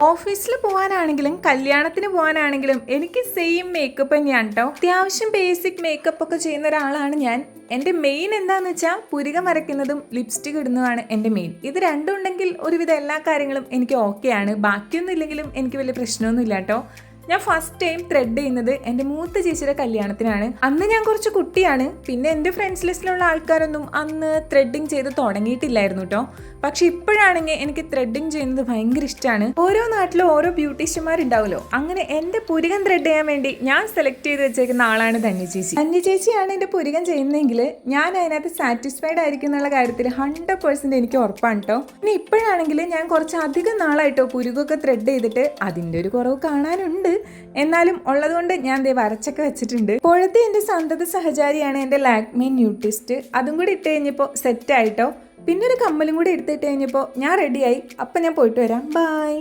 ഓഫീസിൽ പോകാനാണെങ്കിലും കല്യാണത്തിന് പോകാനാണെങ്കിലും എനിക്ക് സെയിം മേക്കപ്പ് തന്നെയാണ് കേട്ടോ. അത്യാവശ്യം ബേസിക് മേക്കപ്പ് ഒക്കെ ചെയ്യുന്ന ഒരാളാണ് ഞാൻ. എൻ്റെ മെയിൻ എന്താണെന്ന് വെച്ചാൽ പുരികം വരയ്ക്കുന്നതും ലിപ്സ്റ്റിക് ഇടുന്നതാണ് എൻ്റെ മെയിൻ. ഇത് രണ്ടും ഉണ്ടെങ്കിൽ ഒരുവിധം എല്ലാ കാര്യങ്ങളും എനിക്ക് ഓക്കെയാണ്. ബാക്കിയൊന്നും ഇല്ലെങ്കിലും എനിക്ക് വലിയ പ്രശ്നമൊന്നും ഇല്ല കേട്ടോ. ഞാൻ ഫസ്റ്റ് ടൈം ത്രെഡ് ചെയ്യുന്നത് എൻ്റെ മൂത്ത ചേച്ചിയുടെ കല്യാണത്തിനാണ്. അന്ന് ഞാൻ കുറച്ച് കുട്ടിയാണ്. പിന്നെ എൻ്റെ ഫ്രണ്ട്സ് ലിസ്റ്റിലുള്ള ആൾക്കാരൊന്നും അന്ന് ത്രെഡിങ് ചെയ്ത് തുടങ്ങിയിട്ടില്ലായിരുന്നു കേട്ടോ. പക്ഷെ ഇപ്പോഴാണെങ്കിൽ എനിക്ക് ത്രെഡിങ് ചെയ്യുന്നത് ഭയങ്കര ഇഷ്ടമാണ്. ഓരോ നാട്ടിലും ഓരോ ബ്യൂട്ടീഷ്യന്മാരുണ്ടാവുമല്ലോ. അങ്ങനെ എൻ്റെ പുരികം ത്രെഡ് ചെയ്യാൻ വേണ്ടി ഞാൻ സെലക്ട് ചെയ്ത് വെച്ചേക്കുന്ന ആളാണ് ധന്യ ചേച്ചി. ധന്യ ചേച്ചിയാണ് എൻ്റെ പുരികം ചെയ്യുന്നതെങ്കിൽ ഞാൻ അതിനകത്ത് സാറ്റിസ്ഫൈഡ് ആയിരിക്കും എന്നുള്ള കാര്യത്തിൽ 100% എനിക്ക് ഉറപ്പാണ് കേട്ടോ. ഇനി ഇപ്പോഴാണെങ്കിൽ ഞാൻ കുറച്ച് അധികം നാളായിട്ടോ പുരികമൊക്കെ ത്രെഡ് ചെയ്തിട്ട് അതിൻ്റെ ഒരു കുറവ് കാണാനുണ്ട്. എന്നാലും ഉള്ളതുകൊണ്ട് ഞാൻ ദേ വരച്ചൊക്കെ വെച്ചിട്ടുണ്ട്. ഇപ്പോഴത്തെ എൻ്റെ സന്തത സഹചാരിയാണ് എൻ്റെ ലാക്മേ ന്യൂട്രിസ്റ്റ്. അതും കൂടി ഇട്ട് കഴിഞ്ഞപ്പോൾ സെറ്റ് ആയിട്ടോ. പിന്നെ ഒരു കമ്മലും കൂടി എടുത്തിട്ട് കഴിഞ്ഞപ്പോൾ ഞാൻ റെഡിയായി. അപ്പം ഞാൻ പോയിട്ട് വരാം. ബൈ.